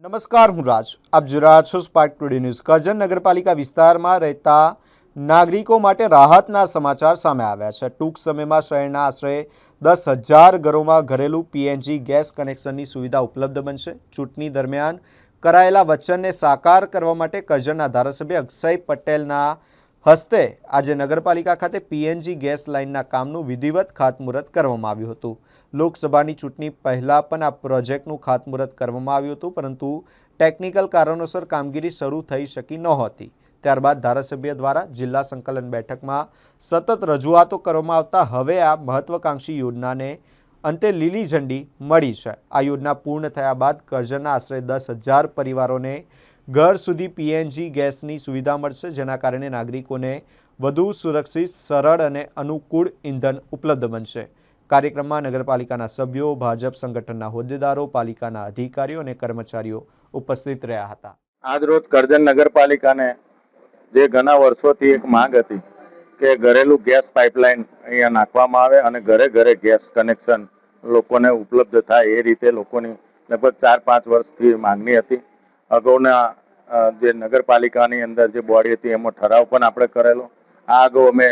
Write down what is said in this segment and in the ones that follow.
નમસ્કાર, હું રાજ. આપ જોઈ રહ્યા છો સ્પાર્ક ટુડે ન્યૂઝ. કરજણ નગરપાલિકા વિસ્તારમાં રહેતા નાગરિકો માટે રાહતના સમાચાર સામે આવ્યા છે. ટૂંક સમયમાં શહેરના આશરે 10,000 ઘરોમાં ઘરેલું પીએનજી ગેસ કનેક્શનની સુવિધા ઉપલબ્ધ બનશે. ચૂંટણી દરમિયાન કરાયેલા વચનને સાકાર કરવા માટે કરજણના ધારાસભ્ય અક્ષય પટેલના હસ્તે આજે નગરપાલિકા ખાતે પીએનજી ગેસ લાઇનના કામનું વિધિવત ખાતમુહૂર્ત કરવામાં આવ્યું હતું. લોકસભાની ચૂંટણી પહેલાં પણ આ પ્રોજેક્ટનું ખાતમુહૂર્ત કરવામાં આવ્યું હતું, પરંતુ ટેકનિકલ કારણોસર કામગીરી શરૂ થઈ શકી નહોતી. ત્યારબાદ ધારાસભ્ય દ્વારા જિલ્લા સંકલન બેઠકમાં સતત રજૂઆતો કરવામાં આવતા હવે આ મહત્વાકાંક્ષી યોજનાને અંતે લીલી ઝંડી મળી છે. આ યોજના પૂર્ણ થયા બાદ કરજણના આશરે 10,000 પરિવારોને ઘર સુધી પીએનજી ગેસની સુવિધા મળશે, જેના કારણે નાગરિકોને વધુ સુરક્ષિત, સરળ અને અનુકૂળ ઇંધણ ઉપલબ્ધ બનશે. કાર્યક્રમમાં નગરપાલિકાના સભ્યો, ભાજપ સંગઠનના હોદ્દેદારો, પાલિકાના અધિકારીઓ અને કર્મચારીઓ ઉપસ્થિત રહ્યા હતા. આજરોજ કરજણ નગરપાલિકાને જે ઘણા વર્ષોથી એક માંગ હતી કે ઘરેલું ગેસ પાઇપલાઇન અહીંયા નાખવામાં આવે અને ઘરે ઘરે ગેસ કનેક્શન લોકોને ઉપલબ્ધ થાય, એ રીતે લોકોની લગભગ 4-5 વર્ષથી માંગણી હતી. અગાઉના જે નગરપાલિકાની અંદર જે બોડી હતી એમાં ઠરાવ પણ આપણે કરેલો. આ અગાઉ અમે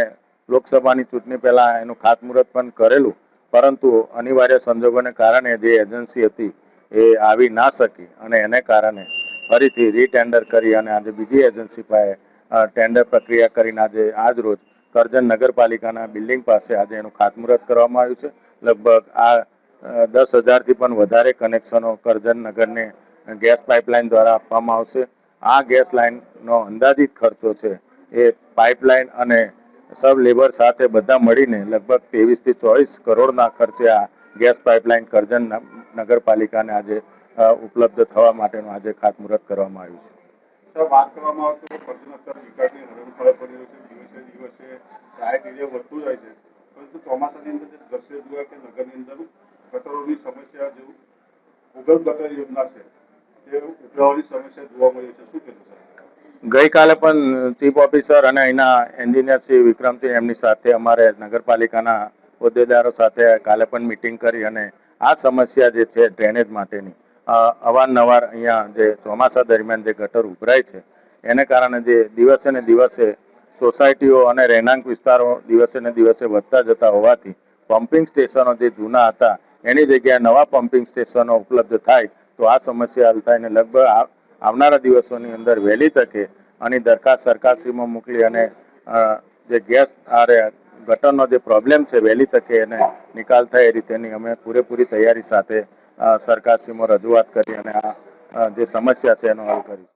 લોકસભાની ચૂંટણી પહેલા એનું ખાતમુહૂર્ત પણ કરેલું, પરંતુ અનિવાર્ય સંજોગોને કારણે જે એજન્સી હતી એ આવી ના શકી અને એને કારણે ફરીથી રીટેન્ડર કરી અને આજે બીજી એજન્સી પાસે ટેન્ડર પ્રક્રિયા કરીને આજ રોજ કરજણ નગરપાલિકાના બિલ્ડિંગ પાસે આજે એનું ખાતમુહૂર્ત કરવામાં આવ્યું છે. લગભગ આ 10,000થી પણ વધારે કનેક્શનો કરજણ નગરને ગેસ પાઇપલાઇન દ્વારા આપવામાં આવશે. આ ગેસ લાઇનનો અંદાજિત ખર્ચો છે એ પાઇપલાઇન અને સબ લેબર સાથે બધા મળીને લગભગ 23 થી 24 કરોડના ખર્ચે આ ગેસ પાઇપલાઇન કરજણ નગરપાલિકાને આજે ઉપલબ્ધ થવા માટેનું આજે ખાતમુહૂર્ત કરવામાં આવ્યું છે. સર, વાત કરવામાં આવે તો કરજણ અત્યારે વિકાસની હરણફાળ પડી રહ્યું છે. દિવસે દિવસે ટ્રાફિક એરિયા વધતું જાય છે, પરંતુ ચોમાસાની અંદર જે દ્રશ્ય જોયા કે નગરની અંદર ગટરોની સમસ્યા જેવું ભૂગર્ભ ગટર યોજના છે તે ઉભરાવાની સમસ્યા જોવા મળી છે. શું કહેવું સર? ગઈકાલે પણ ચીફ ઓફિસર અને અહીંના એન્જિનિયર શ્રી વિક્રમસિંહ એમની સાથે અમારે નગરપાલિકાના હોદ્દેદારો સાથે કાલે પણ મિટિંગ કરી અને આ સમસ્યા જે છે ડ્રેનેજ માટેની અવારનવાર અહીંયા જે ચોમાસા દરમિયાન જે ગટર ઉભરાય છે એને કારણે જે દિવસે ને દિવસે સોસાયટીઓ અને રહેણાંક વિસ્તારો દિવસે ને દિવસે વધતા જતા હોવાથી પમ્પિંગ સ્ટેશનો જે જૂના હતા એની જગ્યાએ નવા પમ્પિંગ સ્ટેશનો ઉપલબ્ધ થાય તો આ સમસ્યા હલ થાય ને લગભગ આવનારા દિવસોની અંદર વહેલી તકે આની દરખાસ્ત સરકારશ્રીમાં મોકલી અને જે ગેસ ગટરનો જે પ્રોબ્લેમ છે વહેલી તકે એને નિકાલ થાય એ રીતેની અમે પૂરેપૂરી તૈયારી સાથે સરકારશ્રીમાં રજૂઆત કરી અને આ જે સમસ્યા છે એનો હલ કરીશું.